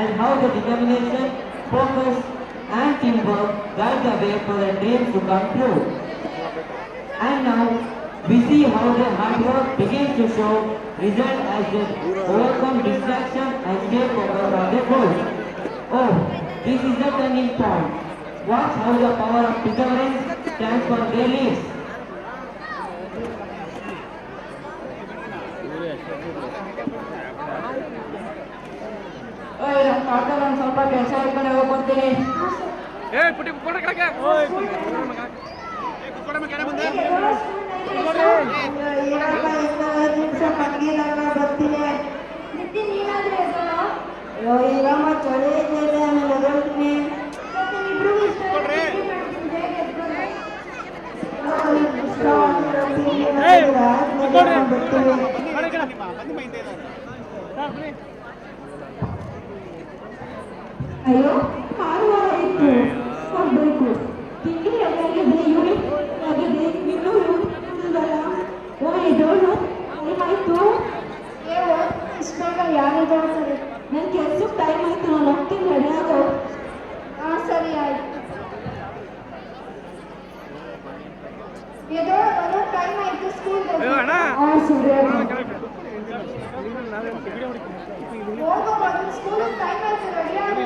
and how the determination, focus, and teamwork guide the way for the dreams to come true. And now we see how the hard work begins to show result as they overcome distraction and stay focused on their goals. Oh, this is the turning point. Watch how the power of perseverance transforms their lives. ನಮ್ಮ ತೋಟದಲ್ಲಿ ಒಂದು ಸ್ವಲ್ಪ ಕೆಲಸ ಇಟ್ಕೊಂಡು ಹೋಗ್ಬರ್ತೀನಿ. ಈಗಮ್ಮ ಚಳಿ ಇದೆ ಆಮೇಲೆ ಹೊರಡ್ತೀನಿ. ಅಯ್ಯೋ 6 ವಾರ ಇತ್ತು ಹೋಗ್ಬೇಕು. ತಿಂಡಿ ಆಗಿದೆ, ಯೂನಿಫಾರ್ಮ್ ಆಗಿದೆ, ಇನ್ನೂ ಯೂನಿಫಾರ್ಮ್ ಓ ಇದೋಳು ಟೈಮ್ ಆಯ್ತು. ಇಷ್ಟು ಬೇಗ ಯಾರಿದೆ ಸರಿ, ನನ್ನ ಕೆಲ್ಸಕ್ಕೆ ಟೈಮ್ ಆಯ್ತು, ನಾನು ಹೋಗ್ತೀನಿ. ರೆಡಿ ಆಗೋ. ಹಾಂ ಸರಿ ಆಯ್ತು. ಎದೋ ಬರೋ ಟೈಮ್ ಆಯ್ತು ಸ್ಕೂಲ್ಗೆ. ಹಾಂ ಸರಿ ಹೋಗೋ, ಬಂದು ಸ್ಕೂಲಿಗೆ ಟೈಮ್ ಆಯ್ತು. ರೆಡಿ ಆಗೋ.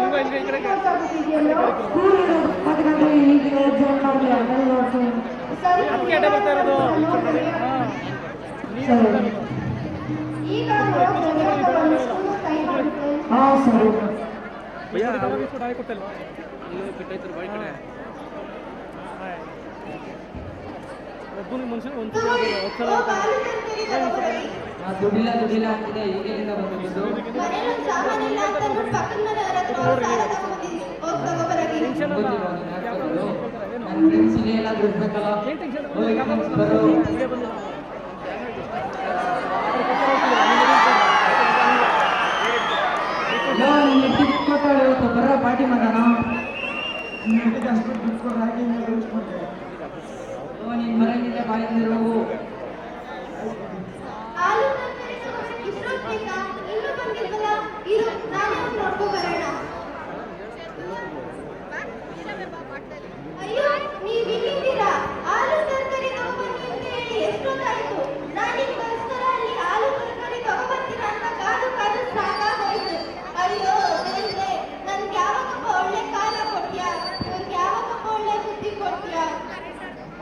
ದುಡಿಲ್ಲ ಅಂತಿದೆ. ಈಗೇನಿಂದ ಬಂದಿದ್ದು ನನ್ನ ಫ್ರೆಂಡ್ಸ್ ಇಲ್ಲಿ ಏನಾದ್ರು ಇರ್ಬೇಕಲ್ಲ. ಬರೋ ಇವತ್ತು ಬರೋ ಪಾರ್ಟಿ ಮಾಡೋಣ. ನೀನ್ ಮರಂಗಿದ್ರೆ ಬಾಯಿಂದಿರು.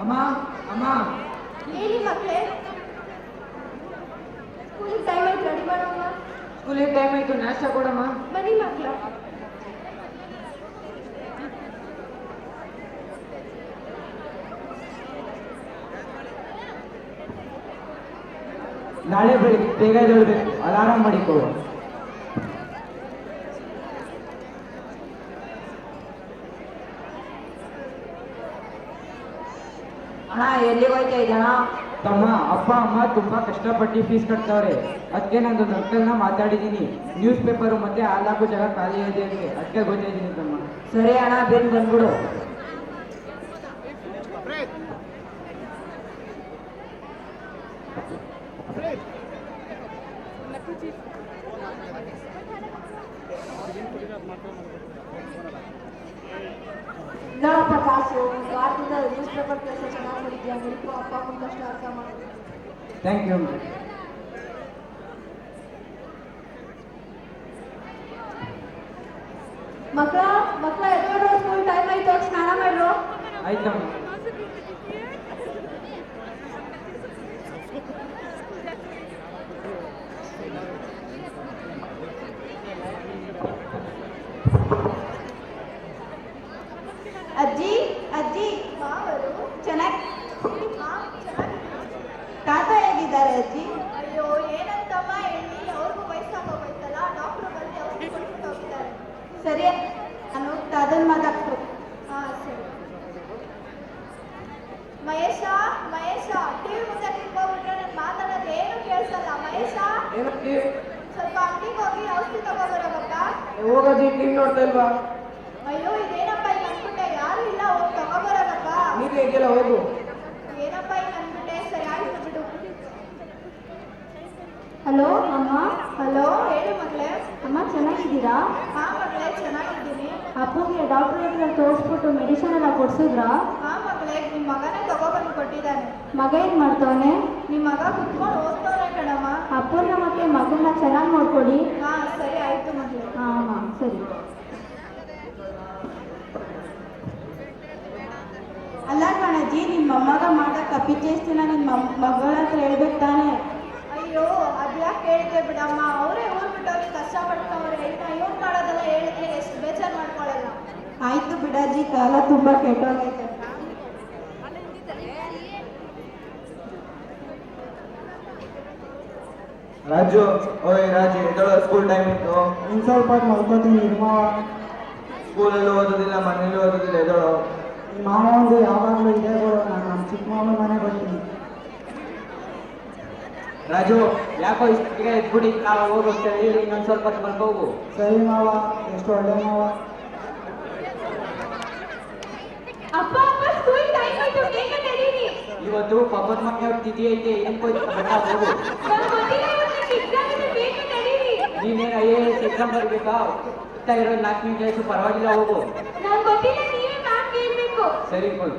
ಅಮ್ಮ ಅಮ್ಮ ಹೇಳಿ ಮಕ್ಕಳೇ. ಸ್ಕೂಲಿಗೆ ಟೈಮ್ ಆಯ್ತು, ರೆಡಿ ಮಾಡಮ್ಮ. ಸ್ಕೂಲಿಗೆ ಟೈಮ್ ಆಯ್ತು, ನಾಷ್ಟ ಕೊಡಮ್ಮ. ಬನ್ನಿ ಮಕ್ಕಳ. ನಾಳೆ ಬೆಳಿಗ್ಗೆ ಬೇಗ ಎದ್ದೇಳಬೇಕು, ಅಲಾರಾಮ್ ಮಾಡಿಕೋ. ಅಣ್ಣ ಎಲ್ಲಿಗೆ ಹೋಯ್ತಾ ಇದ್ದಣ್ಣ? ತಮ್ಮ ಅಪ್ಪ ಅಮ್ಮ ತುಂಬಾ ಕಷ್ಟಪಟ್ಟು ಫೀಸ್ ಕಟ್ತಾವ್ರೆ. ಅದಕ್ಕೆ ನಂದು ಅಂಕಲ್ನ ಮಾತಾಡಿದ್ದೀನಿ. ನ್ಯೂಸ್ ಪೇಪರು ಮತ್ತೆ 4 ಜಾಗ ಖಾಲಿ ಇದೆ ಅಂತೆ, ಅದಕ್ಕೆ ಗೊತ್ತಾ ಇದ್ದೀನಿ ತಮ್ಮ. ಸರಿ ಅಣ್ಣ, ಬೇಗ ಬಂದ್ಬಿಡು. ನೋಡಪ್ಪ ಕಾಸು, ವಾರದಿಂದ ನ್ಯೂಸ್ ಪೇಪರ್ ಕೆಲಸ ಚೆನ್ನಾಗಿ ಮಾಡಿದ್ಯಾ. ಮುಡಿಕೋ, ಅಪ್ಪ ಅಮ್ಮನ ಕಷ್ಟ ಅರ್ಥ ಮಾಡಿ. Thank you. ಮಕ್ಕಳ ಎದುರು ಸ್ಕೂಲ್ ಟೈಮ್ ಆಯ್ತು, ಸ್ನಾನ ಮಾಡ್ರು. ಆಯ್ತಮ್ಮ. ಅಜ್ಜಿ ಅಜ್ಜಿ ಚೆನ್ನಾಗಿ ತಾತ ಹೇಗಿದ್ದಾರೆ ಅಜ್ಜಿ? ಅಯ್ಯೋ ಏನಂತಮ್ಮ ಹೇಳಿ, ಅವ್ರಿಗೂ ವಯಸ್ಸಾಗೋಯ್ತಲ್ಲ, ಡಾಕ್ಟ್ರು ಬಂದು ಔಷಧಿ ಕೊಟ್ಬಿಟ್ಟು ಹೋಗಿದ್ದಾರೆ. ಸರಿ, ನಾನು ತಾತನ ಮಾತಾಡ್ತು. ಹಾಂ ಸರಿ. ಮಹೇಶ ಮಹೇಶ, ಟಿವಿ ಮುಂದೆ ನಿಂತ್ಕೊಂಡ್ಬಿಟ್ರೆ ನಾನು ಮಾತಾಡೋದು ಏನು ಕೇಳಿಸಲ್ಲ. ಮಹೇಶ, ಸ್ವಲ್ಪ ಅಂಗಡಿಗೆ ಹೋಗಿ ಔಷಧಿ ತಗೋಬರೋಗಪ್ಪ. ಹೋಗೋದು ಟಿವಿ ನೋಡ್ತಾ ಇಲ್ವಾ? ಅಯ್ಯೋ ಇದೇನಪ್ಪ ಈಗ ಅಂದ್ಬಿಟ್ಟೆ, ಯಾರು ಇಲ್ಲ, ಹೋಗಿ ತಗೋಬರೋಗಪ್ಪ. ನೀರು ಹೇಗಿಲ್ಲ, ಹೋಗು. ಏನಪ್ಪ ಈಗ ಅಂದ್ಬಿಟ್ಟೆ, ಸರಿ ಆಯ್ತು ಬಿಡು. ಹಲೋ ಅಮ್ಮ. ಹಲೋ, ಹೇಳು ಮಗಳೇ. ಅಮ್ಮ ಚೆನ್ನಾಗಿದ್ದೀರಾ? ಹಾ ಮಗಳೇ, ಚೆನ್ನಾಗಿದ್ದೀನಿ. ಅಪ್ಪಗೆ ಡಾಕ್ಟರ್ ಹತ್ರ ತೋರಿಸ್ಬಿಟ್ಟು ಮೆಡಿಸಿನ್ ಎಲ್ಲ ಕೊಡ್ಸಿದ್ರಾ? ಹಾ ಮಗಳೇ, ನಿಮ್ಮ ಮಗನೇ ತಗೊಬಂದು ಕೊಟ್ಟಿದ್ದಾನೆ. ಮಗ ಏನ್ ಮಾಡ್ತಾವನೆ? ನಿಮ್ಮ ಮಗ ಕುತ್ಕೊಂಡು ಓದ್ತವನೆ ಕಣಮ್ಮ. ಅಪ್ಪನ ಮತ್ತೆ ಮಗನ್ನ ಚೆನ್ನಾಗಿ ನೋಡ್ಕೊಡಿ. ಹಾ ಸರಿ, ಆಯ್ತು ಮಗಳೇ. ಹಾ ಅಮ್ಮ ಸರಿ. ಅಲ್ಲ ಕಣಜ್ಜಿ, ನಿಮ್ಮ ಮೊಮ್ಮಗ ಮಾಡೋ ಕಪಿಚೇಸ್ತಿನ ನಿಮ್ಮ ಮಗಳ ಹತ್ರ ಹೇಳ್ಬೇಕು ತಾನೆ? ಅಯ್ಯೋ, ಅದ್ಯಾಕೆ ಹೇಳ್ತೆ ಬಿಡಮ್ಮ, ಅವರೇ ಊರ್ ಬಿಟ್ಟವ್ರಿಗೆ ಕಷ್ಟ ಪಡ್ತಾವ್ರೆ. ಇನ್ನು ಇವ್ರು ಮಾಡೋದೆಲ್ಲ ಹೇಳಿದ್ರೆ ಎಷ್ಟು ಬೇಜಾರು ಮಾಡ್ಕೊಳ್ಳಲ್ಲ. ಆಯ್ತು ಬಿಡಜ್ಜಿ, ಕಾಲ ತುಂಬಾ ಕೆಟ್ಟೋಗೈತೆ. ರಾಜು, ಓಯ್ ರಾಜು, ಎದ್ದಳು, ಸ್ಕೂಲ್ ಟೈಮ್ ಇತ್ತು. ಇನ್ನು ಸ್ವಲ್ಪ ಮಲ್ಕೋತೀನಿ ಮಾವ. ಸ್ಕೂಲಲ್ಲೂ ಓದೋದಿಲ್ಲ, ಮನೇಲೂ ಓದೋದಿಲ್ಲ, ಎದ್ದಳು. ಈ ಮಾವ ಒಂದು ಯಾವಾಗಲೂ ಇದೆ ಬಿಡು, ನಾನು ನಮ್ಮ ಚಿಕ್ಕ ಮಾವನ ಮನೆ ಬರ್ತೀನಿ. ರಾಜು, ಯಾಕೋ ಈಗ ಎದ್ಬಿಡಿ, ನಾವು ಹೋಗೋಗ್ತೇವೆ. ಹೇಳಿ, ಇನ್ನೊಂದು ಸ್ವಲ್ಪ ಹೊತ್ತು ಮಲ್ಕೋಗು. ಸರಿ ಮಾವ, ಎಷ್ಟು ಒಳ್ಳೆ ಮಾವ. ಅಪ್ಪ ಅಪ್ಪ ಸ್ಕೂಲ್ ಟೈಮ್ ಆಯ್ತು, ಬೇಗ ನಡೀರಿ. ಇವತ್ತು ಪಪ್ಪದ ಮನೆಯವ್ರ ತಿಥಿ ಐತೆ, ಏನಕ್ಕೆ ಹೋಗಿ ಹೋಗು. ಎಕ್ಸಾಮ್ ಇದೆ, ಬೇಗ ನಡೀರಿ. ನೀನೇನು IAS ಎಕ್ಸಾಮ್ ಬರಬೇಕಾ? ಇರೋದು 4ನೇ ಕ್ಲಾಸು, ಪರವಾಗಿಲ್ಲ, ಹೋಗು. ನಂಗೆ ಗೊತ್ತಿಲ್ಲ, ನೀವೇ ಮ್ಯಾಮ್ ಕೇಳಬೇಕು. ಸರಿ ಹೋಗು.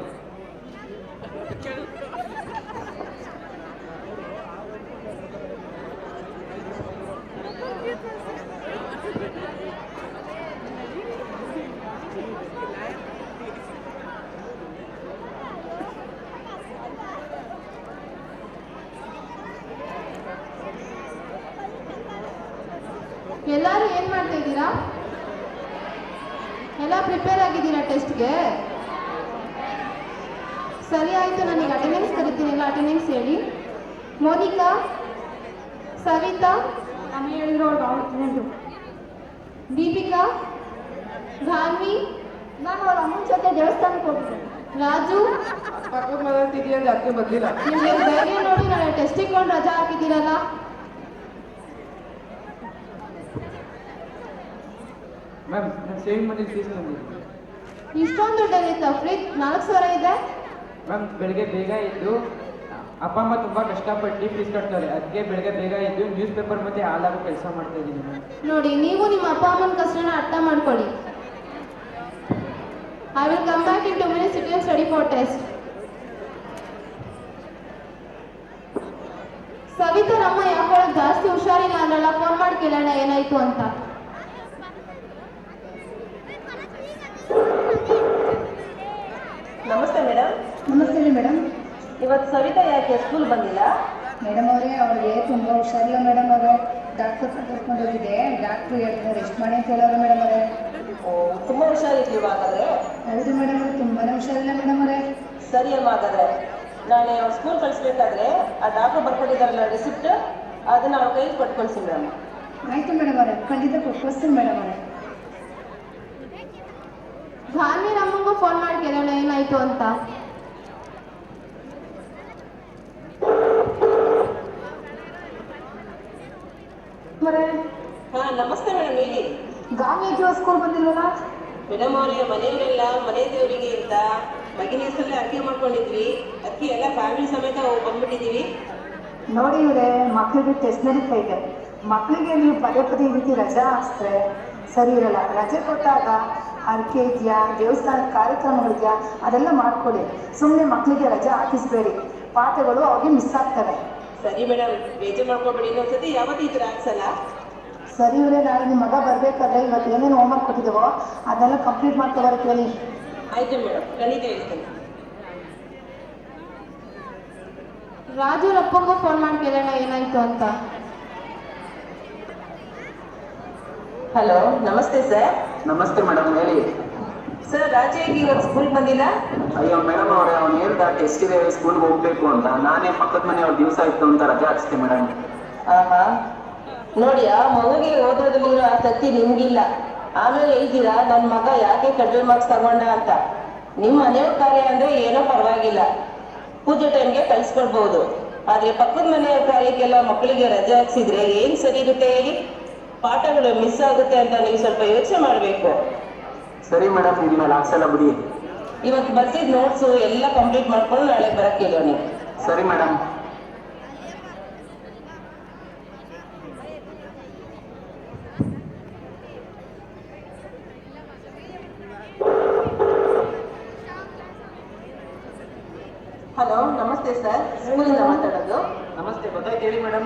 ಎಲ್ಲರೂ ಏನ್ ಮಾಡ್ತಾ ಇದ್ದೀರಾ? ಎಲ್ಲ ಪ್ರಿಪೇರ್ ಆಗಿದ್ದೀರಾ ಟೆಸ್ಟ್ಗೆ? ಸರಿ ಆಯ್ತು, ನನಗೆ ಅಟೆಂಡೆನ್ಸ್ ಕರಿತೀನಿ, ಎಲ್ಲ ಅಟೆಂಡೆನ್ಸ್ ಹೇಳಿ. ಮೋನಿಕಾ, ಸವಿತಾ, ಅಮ್ಮ ಹೇಳಿದ್ರು ಅವ್ರು ಅವ್ರು ದೀಪಿಕಾ, ಗಾನ್ವಿ, ನಾನು ಅವ್ರ ಅಮ್ಮನ ಜೊತೆ ದೇವಸ್ಥಾನಕ್ಕೆ ಹೋಗಿದ್ದೆ. ರಾಜು, ಪಕ್ಕದ ಮನೆ ತಿಥಿ ಅಂತ ಅದಕ್ಕೆ ಬಂದಿಲ್ಲ. ನಿಮಗೆ ಧೈರ್ಯ ನೋಡಿ ನಾಳೆ ಟೆಸ್ಟಿಗೆ ಕೊಂಡು ರಜಾ ಹಾಕಿದ್ದೀರಲ್ಲ. ಮ್ಯಾಮ್, ನಾನು ಸೇವಿಂಗ್ ಮನಿ ಫೀಸ್ ತಂದಿದ್ದೀನಿ. ಇಷ್ಟೊಂದು ದುಡ್ಡಲ್ಲಿತ್ತ? ಫ್ರಿಜ್ 4,000 ಇದೆ. ಮ್ಯಾಮ್, ಬೆಳಗ್ಗೆ ಬೇಗ ಎದ್ದು ಅಪ್ಪ ಅಮ್ಮ ತುಂಬ ಕಷ್ಟಪಟ್ಟು ಫೀಸ್ ಕಟ್ತಾರೆ. ಅದಕ್ಕೆ ಬೆಳಗ್ಗೆ ಬೇಗ ಎದ್ದು ನ್ಯೂಸ್ ಪೇಪರ್ ಮತ್ತು ಹಾಲಾಗೋ ಕೆಲಸ ಮಾಡ್ತಾ ಇದ್ದೀನಿ ಮ್ಯಾಮ್. ನೋಡಿ, ನೀವು ನಿಮ್ಮ ಅಪ್ಪ ಅಮ್ಮನ ಕಷ್ಟನ ಅರ್ಥ ಮಾಡ್ಕೊಳ್ಳಿ. I will come back in 2 minutes. Sit and study for test. Savita, ನಮ್ಮ ಯಾಕೋ ಜಾಸ್ತಿ ಹುಷಾರಿಲ್ಲ ಅಂದ್ರಲ್ಲ, ಫೋನ್ ಮಾಡಿ ಕೇಳೋಣ ಏನಾಯ್ತು ಅಂತ. ನಮಸ್ತೆ ಮೇಡಮ್. ನಮಸ್ತೆ ರೀ ಮೇಡಮ್. ಇವತ್ತು ಸವಿತಾ ಯಾಕೆ ಸ್ಕೂಲ್ ಬಂದಿಲ್ಲ? ಮೇಡಮ್ ಅವರೇ, ಅವಳಿಗೆ ತುಂಬ ಹುಷಾರಿಲ್ಲ ಮೇಡಮ್ ಅವರೇ. ಡಾಕ್ಟರ್ ಹತ್ರ ಕರ್ಕೊಂಡು ಹೋಗಿದ್ದೆ, ಡಾಕ್ಟ್ರು ಹೇಳಿದ್ರೆ ರೆಸ್ಟ್ ಮಾಡಿ ಅಂತ ಹೇಳೋರು ಮೇಡಮ್ ಅವರೇ. ತುಂಬಾ ಹುಷಾರಿರ್ಲಿಲ್ಲ ಹಾಗಾದ್ರೆ? ಹೌದು ಮೇಡಮ್ ಅವರೇ, ತುಂಬಾ ಹುಷಾರಿಲ್ಲ ಮೇಡಮ್ ಅವರೇ. ಸರಿ ಅಮ್ಮ, ಹಾಗಾದ್ರೆ ನಾಳೆ ಅವ್ರು ಸ್ಕೂಲ್ ಕಳಿಸ್ಬೇಕಾದ್ರೆ ಆ ಡಾಕ್ಟರ್ ಬರ್ಕೊಟ್ಟಿದ್ದಾರಲ್ಲ ರಿಸಿಪ್ಟ್, ಅದನ್ನ ಅವ್ರ ಕೈಲಿ ಕೊಟ್ಟು ಕಳಿಸಿ ಮೇಡಮ್. ಆಯಿತು ಮೇಡಮ್ ಅವರೇ, ಖಂಡಿತ ಕೊಟ್ಕೊಡ್ತೀನಿ ಮೇಡಮ್ ಅವರೇ. ಗಾನ್ವಿ ಅಮ್ಮಂಗೂ ಫೋನ್ ಮಾಡಿ ಕೇಳೋಣ ಏನಾಯ್ತು ಅಂತ. ಹಾ ನಮಸ್ತೆ ಮೇಡಮ್, ಹೇಳಿ. ಗಾಂವಿ ಸ್ಕೂಲ್ ಬಂದಿಲ್ವಲ್ಲ? ಮೇಡಮ್ ಅವರೇ, ಮನೆಯವರೆಲ್ಲ ಮನೆ ದೇವರಿಗೆ ಅಂತ ಮಗಿನ ಹೆಸರಲ್ಲೇ ಅರ್ಕೆ ಮಾಡ್ಕೊಂಡಿದ್ವಿ. ಅದಕ್ಕೆ ಎಲ್ಲ ಫ್ಯಾಮಿಲಿ ಸಮೇತ ಬಂದ್ಬಿಟ್ಟಿದ್ದೀವಿ. ನೋಡಿ ಇವರೇ, ಮಕ್ಕಳಿಗೆ ಟೆಸ್ಟ್ ನಡೀತಾ ಇದೆ. ಮಕ್ಕಳಿಗೆ ನೀವು ಪದೇ ಪದೇ ಈ ರೀತಿ ರಜಾ ಹಾಕ್ಸಿದ್ರೆ ಸರಿ ಇರಲ್ಲ. ರಜೆ ಕೊಟ್ಟಾಗ ಹರಕೆ ಇದೆಯಾ, ದೇವಸ್ಥಾನದ ಕಾರ್ಯಕ್ರಮಗಳಿದೆಯಾ, ಅದೆಲ್ಲ ಮಾಡ್ಕೊಳ್ಳಿ. ಸುಮ್ಮನೆ ಮಕ್ಕಳಿಗೆ ರಜೆ ಹಾಕಿಸ್ಬೇಡಿ, ಪಾಠಗಳು ಅವ್ರಿಗೆ ಮಿಸ್ ಆಗ್ತವೆ. ಸರಿ ಮೇಡಮ್, ಬೇಜಾರು ಮಾಡ್ಕೊಬೇಡಿ. ಇನ್ನೊಂದ್ಸತಿ ಯಾವತ್ತೂ ಈ ಥರ ಹಾಕ್ಸಲ್ಲ. ಸರಿ ಇವರೇ, ನಾಳೆ ನಿಮ್ಮ ಮಗ ಬರಬೇಕಾದ್ರೆ ಇವತ್ತು ಏನೇನು ಹೋಮ್ವರ್ಕ್ ಕೊಟ್ಟಿದ್ದಾವೋ ಅದೆಲ್ಲ ಕಂಪ್ಲೀಟ್ ಮಾಡ್ಕೊಬಾರ ಕೇಳಿ. ಆಯ್ತು ಮೇಡಮ್, ಖಂಡಿತ ಹೇಳ್ತೀನಿ. ರಾಜು ಅಪ್ಪಂಗೂ ಫೋನ್ ಮಾಡಿ ಕೇಳೋಣ ಏನಾಯ್ತು ಅಂತ. ಹಲೋ, ನಮಸ್ತೆ ಸರ್. ನಮಸ್ತೆ ಮೇಡಮ್, ಹೇಳಿ. ಸರ್, ರಾಜೇಗೆ ಇವತ್ತು ಸ್ಕೂಲ್ ಬಂದಿಲ್ಲ? ಅಯ್ಯೋ ಮೇಡಮ್ ಅವರೇ, ಅವ್ನು ಹೇಳ್ದ ಟೆಸ್ಟ್ ಇದೆ, ಸ್ಕೂಲ್ಗೆ ಹೋಗ್ಬೇಕು ಅಂತ. ನಾನೇ ಪಕ್ಕದ ಮನೆಯವ್ರ ದಿವಸ ಇತ್ತು ಅಂತ ರಜೆ ಹಾಕ್ಸ್ತೆ ಮೇಡಮ್. ಆಹಾ, ನೋಡಿ, ಆ ಮಗುಗೆ ಓದೋದ್ರಲ್ಲಿರೋ ಆಸಕ್ತಿ ನಿಮ್ಗಿಲ್ಲ. ಆಮೇಲೆ ಹೇಳ್ತೀರಾ ನನ್ನ ಮಗ ಯಾಕೆ ಕಡಿಮೆ ಮಾರ್ಕ್ಸ್ ತಗೊಂಡ ಅಂತ. ನಿಮ್ಮ ಮನೆಯವ್ರ ಕಾರ್ಯ ಅಂದ್ರೆ ಏನೋ ಪರವಾಗಿಲ್ಲ, ಪೂಜೆ ಟೈಮ್ಗೆ ಕಳಿಸ್ಕೊಡ್ಬಹುದು. ಆದ್ರೆ ಪಕ್ಕದ ಮನೆಯವ್ರ ಕಾರ್ಯಕ್ಕೆಲ್ಲ ಮಕ್ಕಳಿಗೆ ರಜೆ ಹಾಕ್ಸಿದ್ರೆ ಏನ್ ಸರಿ ಇರುತ್ತೆ ಹೇಳಿ? ಪಾಠಗಳು ಮಿಸ್ ಆಗುತ್ತೆ ಅಂತ ನೀವು ಸ್ವಲ್ಪ ಯೋಚನೆ ಮಾಡಬೇಕು. ಸರಿ ಮೇಡಮ್, ಇನ್ಮೇಲೆ ಹಾಕ್ಸಲ್ಲ ಬಿಡಿ. ಇವತ್ತು ಬರ್ತಿದ್ ನೋಟ್ಸು ಎಲ್ಲ ಕಂಪ್ಲೀಟ್ ಮಾಡ್ಕೊಂಡು ನಾಳೆ ಬರಕ್ಕೆ ಹೇಳೋ ನೀವು. ಸರಿ ಮೇಡಮ್. ನಮಸ್ತೆ ಸರ್, ಸ್ಕೂಲಿಂದ ಮಾತಾಡೋದು. ನಮಸ್ತೆ, ಗೊತ್ತಾಯ್ತು ಹೇಳಿ ಮೇಡಮ್.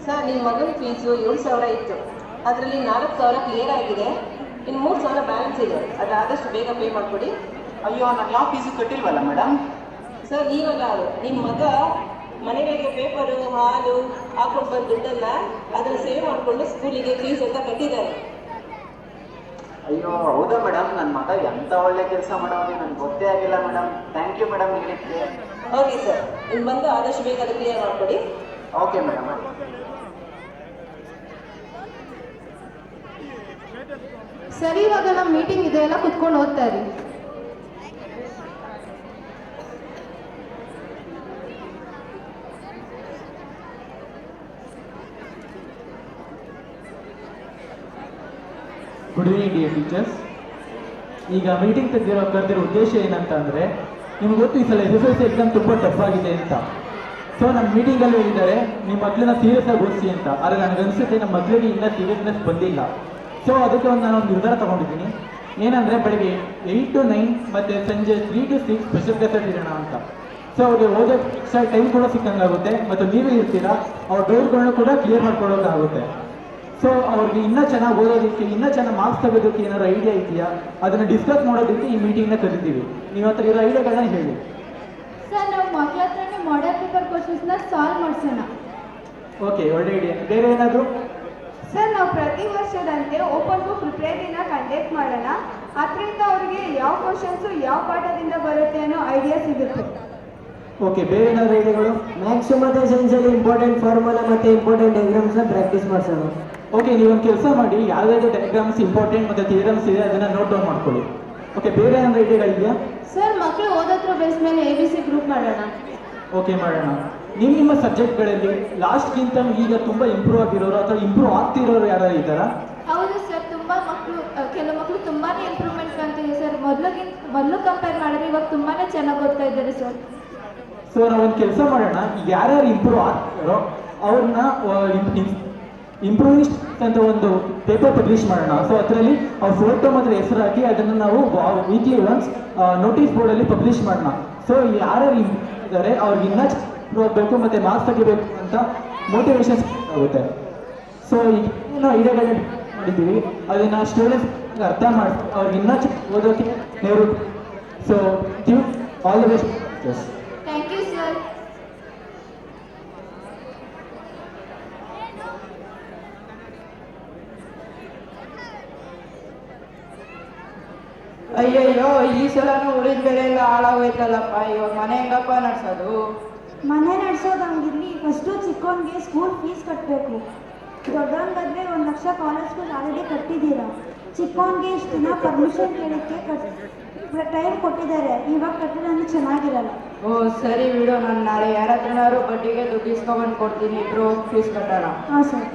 ಸರ್, ನಿಮ್ಮ ಮಗನ ಫೀಸು 7,000 ಇತ್ತು. ಅದರಲ್ಲಿ 4,000 ಕ್ಲಿಯರ್ ಆಗಿದೆ. ಇನ್ನು 3,000 ಬ್ಯಾಲೆನ್ಸ್ ಇದೆ. ಅದು ಆದಷ್ಟು ಬೇಗ ಪೇ ಮಾಡಿಕೊಡಿ. ಅಯ್ಯೋ, ನಾನು ಯಾವ ಫೀಸು ಕಟ್ಟಿಲ್ವಲ್ಲ ಮೇಡಮ್. ಸರ್, ನೀವಲ್ಲ, ನಿಮ್ಮ ಮಗ ಮನೆಗಳಿಗೆ ಪೇಪರು ಹಾಲು ಹಾಕೊಂಡು ಬಂದು ದುಡ್ಡನ್ನ ಅದನ್ನು ಸೇವ್ ಮಾಡಿಕೊಂಡು ಸ್ಕೂಲಿಗೆ ಫೀಸ್ ಅಂತ ಕಟ್ಟಿದ್ದಾರೆ. ಅಯ್ಯೋ ಹೌದಾ ಮೇಡಮ್, ನನ್ನ ಮಗ ಎಂತ ಒಳ್ಳೆ ಕೆಲಸ ಮಾಡೋದೇ ನನ್ಗೆ ಗೊತ್ತೇ ಆಗಿಲ್ಲ ಮೇಡಮ್. ಥ್ಯಾಂಕ್ ಯು ಮೇಡಮ್ ಹೇಳಿದ್ದೆ. ಓಕೆ ಸರ್, ಇನ್ನು ಬಂದು ಆದಷ್ಟು ಬೇಗ ಅದು ಕ್ಲಿಯರ್ ಮಾಡಿಕೊಡಿ. Okay madam. ಸರಿ, ಇವಾಗ ನಮ್ಮ ಮೀಟಿಂಗ್ ಇದೆ, ಎಲ್ಲ ಕುತ್ಕೊಂಡು ಓದ್ತಾ ಇರಿ. Good evening dear teachers. ಈಗ ಮೀಟಿಂಗ್ ಕರೆದಿರೋ ಉದ್ದೇಶ ಏನಂತ ಅಂದರೆ, ನಿಮ್ಗೆ ಗೊತ್ತು ಈ ಸಲ SSLC ಎಕ್ಸಾಮ್ ತುಂಬ ಟಫ್ ಆಗಿದೆ ಅಂತ. ಸೊ ನಮ್ಮ ಮೀಟಿಂಗಲ್ಲಿ ಹೇಳಿದ್ದಾರೆ ನಿಮ್ಮ ಮಕ್ಕಳನ್ನ ಸೀರಿಯಸ್ ಆಗಿ ಓದಿಸಿ ಅಂತ. ಆದರೆ ನನಗನ್ಸುತ್ತೆ ನಮ್ಮ ಮಕ್ಕಳಿಗೆ ಇನ್ನೂ ಸೀರಿಯಸ್ನೆಸ್ ಬಂದಿಲ್ಲ. ಸೊ ಅದಕ್ಕೆ ನಾನು ನಿರ್ಧಾರ ತೊಗೊಂಡಿದ್ದೀನಿ. ಏನಂದರೆ ಬೆಳಗ್ಗೆ 8 to 9 ಮತ್ತು ಸಂಜೆ 3 to 6 ಸ್ಪೆಷಲ್ ಕ್ಲಾಸಲ್ಲಿ ಇರೋಣ ಅಂತ. ಸೊ ಅವ್ರಿಗೆ ಓದೋಕ್ಕೆ ಎಕ್ಸ್ಟ್ರಾ ಟೈಮ್ ಕೂಡ ಸಿಕ್ಕಂಗಾಗುತ್ತೆ ಮತ್ತು ನೀವೇ ಇರ್ತೀರಾ, ಅವ್ರ ಡೌಟ್ಗಳನ್ನ ಕೂಡ ಕ್ಲಿಯರ್ ಮಾಡ್ಕೊಳ್ಳೋಕ್ಕಾಗುತ್ತೆ. ಸೊ ಅವ್ರಿಗೆ ಇನ್ನೂ ಚೆನ್ನಾಗಿ ಓದೋದಕ್ಕೆ, ಇನ್ನೂ ಚೆನ್ನಾಗಿ ಮಾರ್ಕ್ಸ್ ತೆಗೋದಕ್ಕೆ ಏನಾದ್ರು ಐಡಿಯಾ ಇದೆಯಾ, ಅದನ್ನು ಡಿಸ್ಕಸ್ ಮಾಡೋದಕ್ಕೆ ಈ ಮೀಟಿಂಗ್ನ ಕರಿತೀವಿ. ನೀವು ಹತ್ರ ಇರೋ ಐಡಿಯಾಗಳನ್ನ ಹೇಳಿ. ಸರ್, ನಾವು ಮಕ್ಕಳ ಹತ್ರನೇ ಮಾಡೆಲ್ ಪೇಪರ್ ಕ್ವಶನ್ಸ್ನ ಸಾಲ್ವ್ ಮಾಡಿಸೋಣ. ಓಕೆ, ಒಳ್ಳೆ ಐಡಿಯಾ. ಬೇರೆ ಏನಾದರೂ? ಸರ್, ನಾವು ಪ್ರತಿ ವರ್ಷದಂತೆ ಓಪನ್ ಬುಕ್ ಪ್ರಿಪೇರಿನ ಕಂಡಕ್ಟ್ ಮಾಡೋಣ. ಅದರಿಂದ ಅವರಿಗೆ ಯಾವ ಕ್ವಶನ್ಸು ಯಾವ ಪಾಠದಿಂದ ಬರುತ್ತೆ ಅನ್ನೋ ಐಡಿಯಾ ಸಿಗುತ್ತೆ. ಓಕೆ, ಬೇರೆ ಏನಾದರೂ ಐಡಿಯಾಗಳು? ಮ್ಯಾಥ್ಸ್ ಮತ್ತು ಸೈನ್ಸಲ್ಲಿ ಇಂಪಾರ್ಟೆಂಟ್ ಫಾರ್ಮುಲಾ ಮತ್ತು ಇಂಪಾರ್ಟೆಂಟ್ ಡಯಾಗ್ರಾಮ್ಸ್ನ ಪ್ರಾಕ್ಟೀಸ್ ಮಾಡಿಸೋಣ. ಓಕೆ, ನೀವೊಂದು ಕೆಲಸ ಮಾಡಿ, ಯಾವುದಾದ್ರು ಡಯಾಗ್ರಾಮ್ಸ್ ಇಂಪಾರ್ಟೆಂಟ್ ಮತ್ತು ಥಿಯರಮ್ಸ್ ಇದೆ ಅದನ್ನು ನೋಟ್ ಡೌನ್ ಮಾಡ್ಕೊಳ್ಳಿ. ಓಕೆ, ಬೇರೆ ಏನಾದರೂ ಐಡಿಯಾಗಳಿದೆಯಾ? ಸರ್, ಮಕ್ಕಳು ಓದೋದ್ರ ಬೇಸ್ ಮೇಲೆ ABC ಗ್ರೂಪ್ ಮಾಡೋಣ. ಓಕೆ, ಮಾಡೋಣ. ನಿಮ್ಮ ಸಬ್ಜೆಕ್ಟ್ಗಳಲ್ಲಿ ಲಾಸ್ಟ್ಗಿಂತ ಈಗ ತುಂಬ ಇಂಪ್ರೂವ್ ಆಗಿರೋರು ಅಥವಾ ಇಂಪ್ರೂವ್ ಆಗ್ತಿರೋರು ಯಾರು ಇದ್ದಾರಾ? ಹೌದು ಸರ್, ಕೆಲವು ಮಕ್ಕಳು ತುಂಬಾ ಇಂಪ್ರೂವ್ಮೆಂಟ್ ಕಾಣ್ತಿದೆ ಸರ್. ಮೊದಲು ಕಂಪೇರ್ ಮಾಡಿದ್ರೆ ಇವಾಗ ತುಂಬಾ ಚೆನ್ನಾಗಿ ಓದ್ತಾ ಇದ್ದಾರೆ ಸರ್. ಸೊ ನಾವೊಂದು ಕೆಲಸ ಮಾಡೋಣ, ಯಾರ್ಯಾರು ಇಂಪ್ರೂವ್ ಆಗ್ತಾರೋ ಅವ್ರನ್ನ ಇಂಪ್ರೂವಿಸ್ಟ್ ಅಂತ ಒಂದು ಪೇಪರ್ ಪಬ್ಲಿಷ್ ಮಾಡೋಣ. ಸೊ ಅದರಲ್ಲಿ ಅವ್ರ ಫೋಟೋ ಮತ್ತು ಹೆಸರು ಹಾಕಿ ಅದನ್ನು ನಾವು ವೀಕ್ಲಿ ಒನ್ಸ್ ನೋಟಿಸ್ ಬೋರ್ಡಲ್ಲಿ ಪಬ್ಲಿಷ್ ಮಾಡೋಣ. ಸೊ ಯಾರ್ಯಾರು ಇದ್ದಾರೆ ಅವ್ರಿಗೆ ಇನ್ನೂ ಹೋಗಬೇಕು ಮತ್ತು ಮಾರ್ಕ್ಸ್ ತೆಗಿಬೇಕು ಅಂತ ಮೋಟಿವೇಶನ್ಸ್ ಆಗುತ್ತೆ. ಸೊ ಈಗ ಏನೋ ಐಡಿಯಾಗಳನ್ನ ಮಾಡಿದ್ದೀವಿ, ಅದನ್ನು ಸ್ಟೂಡೆಂಟ್ಸ್ ಅರ್ಥ ಮಾಡಿ ಅವ್ರಿಗೆ ಇನ್ನೂ ಓದೋಕ್ಕೆ ನೇರು. So all the best. Thank you sir. ಅಯ್ಯಯ್ಯೋ, ಈ ಸಲನೂ ಉಳಿದ ಬೆಳೆ ಎಲ್ಲ ಹಾಳಾಗೋಯ್ತಲ್ಲಪ್ಪ. ಇವಾಗ ಮನೆ ಹೆಂಗಪ್ಪ ನಡ್ಸೋದು? ಮನೆ ನಡೆಸೋದು ಹಂಗಿರ್ಲಿ, ಫಸ್ಟು ಚಿಕ್ಕವನಿಗೆ ಸ್ಕೂಲ್ ಫೀಸ್ ಕಟ್ಟಬೇಕು. ದೊಡ್ಡವನಿಗಾದ್ರೆ 1 ಲಕ್ಷ ಕಾಲೇಜ್ ಫೀಸ್ ಆಲ್ರೆಡಿ ಕಟ್ಟಿದ್ದೀರಾ. ಚಿಕ್ಕವನಿಗೆ ಇಷ್ಟು ದಿನ ಪರ್ಮಿಷನ್ ಕೇಳೋಕ್ಕೆ ಟೈಮ್ ಕೊಟ್ಟಿದ್ದಾರೆ, ಇವಾಗ ಕಟ್ಟಿದ್ರೆ ಚೆನ್ನಾಗಿರಲ್ಲ. ಓ ಸರಿ ಬಿಡು, ನಾನು ನಾಳೆ ಯಾರ ಹತ್ರನಾದ್ರು ಬಡ್ಡಿಗೆ ದುಡ್ಡು ಇಸ್ಕೊಂಡ್ಬಂದು ಕೊಡ್ತೀನಿ, ಇಬ್ರು ಫೀಸ್ ಕಟ್ಟೋಣ. ಹಾಂ ಸರ್.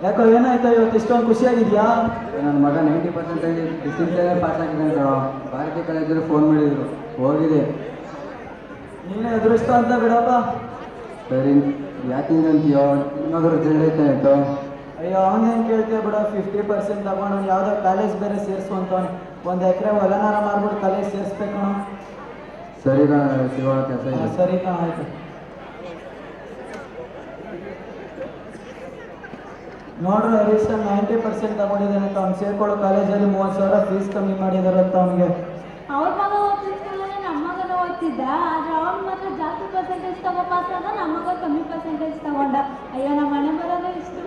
ಯಾಕೋ ಏನಾಯ್ತಾ ಇವತ್ತು ಇಷ್ಟೊಂದು ಖುಷಿಯಾಗಿದೆಯಾ? ನನ್ನ ಮಗ 90% ಡಿಸ್ಟಿಂಕ್ಷನ್ನೇ ಪಾಸ್ ಆಗಿದ್ದಾನೆ ಕಣೋ. ಭಾರತಿ ಕಾಲೇಜಲ್ಲಿ ಫೋನ್ ಮಾಡಿದ್ರು, ಹೋಗಿದೆ. ನೀನೇ ಅದೃಷ್ಟ ಅಂತ ಬಿಡಪ್ಪ. ಸರಿ, ಯಾಕಿಂಗ್ ಅಂತೀಯೋ? ಇನ್ನೊಂದು ರಿಸಲ್ಟ್ ಐತೆ ಆಯಿತು. ಅಯ್ಯೋ, ಅವನೇನು ಕೇಳ್ತೀಯ ಬಿಡ. 50% ತಗೊಂಡು ಯಾವುದೋ ಕಾಲೇಜ್ ಬೇರೆ ಸೇರಿಸುವಂತವನು. 1 ಎಕರೆ ಹೊಲನಾರ ಮಾಡ್ಬಿಟ್ಟು ಕಾಲೇಜ್ ಸೇರಿಸ್ಬೇಕು. ಸರಿ ಕಣ, ಸಿಗೋಣ, ಕೆಲಸ ಇದೆ. ಸರಿ ಕಣ, ಆಯ್ತು. ನೋಡ್ರಿ, ಹರೀಶ್ 90% ತಗೊಂಡಿದ್ದಾನೆ ಅಂತ. ಅವ್ನು ಸೇರ್ಕೊಳ್ಳೋ ಕಾಲೇಜಲ್ಲಿ 30,000 ಫೀಸ್ ಕಮ್ಮಿ ಮಾಡಿದಾರಂತ ಅವನಿಗೆ. ಅವ್ರ ಮಗ ಓದ್ತಿದ್ದರೆ ನಮ್ಮ ಮಗನ ಓದ್ತಿದ್ದ, ಆದರೆ ಅವ್ನ ಮಾತ್ರ ಜಾಸ್ತಿ ಪರ್ಸೆಂಟೇಜ್ ತಗೋ ಪಾಸ್ ಆದ, ನಮ್ಮ ಮಗ ಕಮ್ಮಿ ಪರ್ಸೆಂಟೇಜ್ ತಗೊಂಡ. ಅಯ್ಯೋ, ನಮ್ಮ ಮನೆ ಬರೋದೇ ಇಷ್ಟು.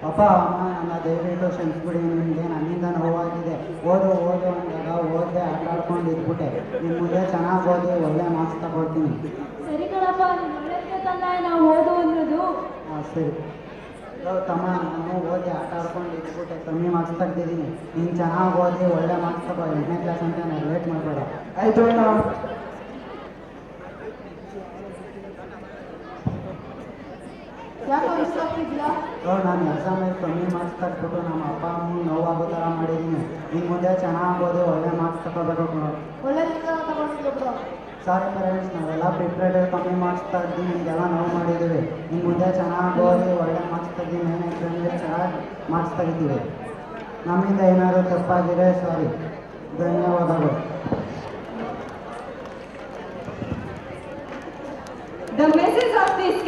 ಅಪ್ಪ ಅಮ್ಮ, ನನ್ನ ದಯವಿಟ್ಟು ಕ್ಷಮಿಸ್ಬಿಡಿ. ನಿಮಗೆ ನನ್ನಿಂದ ನೋವಾಗಿದೆ. ಓದು ಅಂದಾಗ ಓದೇ ಆಟ ಆಡ್ಕೊಂಡು ಇದ್ಬಿಟ್ಟೆ. ನಿಮ್ಮ ಮುಂದೆ ಚೆನ್ನಾಗಿ ಓದಿ ಒಳ್ಳೆ ಮಾರ್ಕ್ಸ್ ತಗೊಳ್ತೀನಿ. ಸರಿ ಕಣಪ್ಪ, ನೀನು ಒಳ್ಳೆಯದಕ್ಕೆ ತಂದ ನಾವು ಓದು ಅನ್ನೋದು. ಹಾಂ ಸರಿ. ತಮ್ಮ, ನಾನು ಓದಿ ಆಟ ಆಡ್ಕೊಂಡು ಇದ್ಬಿಟ್ಟೆ, ಕಮ್ಮಿ ಮಾರ್ಕ್ಸ್ ತೆಗ್ದಿದ್ದೀನಿ. ನೀನು ಚೆನ್ನಾಗಿ ಓದಿ ಒಳ್ಳೆ ಮಾರ್ಕ್ಸ್ ತಗೋ. 8ನೇ ಕ್ಲಾಸ್ ಅಂತ ನಾನು ಲೇಟ್ ಮಾಡಬೇಡ. ಆಯ್ತು ಅಣ್ಣ. ಯಾಕೆ ಅನಿಸ್ತಿದ್ಯಾ? ನಾನು ಎಕ್ಸಾಮಲ್ಲಿ ಕಮ್ಮಿ ಮಾರ್ಕ್ಸ್ ತೆಗೆದ್ಬಿಟ್ಟು ನಮ್ಮ ಅಪ್ಪ ಅಮ್ಮ ನೋವಾಗೋ ಥರ ಮಾಡಿದ್ದೀನಿ. ಇನ್ನು ಮುಂದೆ ಚೆನ್ನಾಗಿ ಓದಿ ಒಳ್ಳೆ ಮಾರ್ಕ್ಸ್ ತಗೋಬೇಕು ಕಣೋ. ಒಳ್ಳೆ ನಿರ್ಧಾರ ತಗೊಂಡಿದ್ದೆ ಬಿಡು. ಸಾರಿ ಪೇರೆಂಟ್ಸ್, ನಾವೆಲ್ಲ ಪ್ರಿಪ್ರೇಟರ್ ಕಮ್ಮಿ ಮಾರ್ಕ್ಸ್ ತೆಗ್ದು ನಿಮಗೆಲ್ಲ ನೋವು ಮಾಡಿದ್ದೀವಿ. ಇನ್ನು ಮುಂದೆ ಚೆನ್ನಾಗಿ ಓದಿ ಒಳ್ಳೆ ಮಾರ್ಕ್ಸ್ ತೆಗ್ದು ಮೇನ್ ಎಕ್ಸಾಮ್ಗೆ ಚೆನ್ನಾಗಿ ಮಾರ್ಕ್ಸ್ ತೆಗಿತೀವಿ. ನಮ್ಮಿಂದ ಏನಾದರೂ ತಪ್ಪಾಗಿದ್ರೆ ಸಾರಿ. ಧನ್ಯವಾದಗಳು. The message of this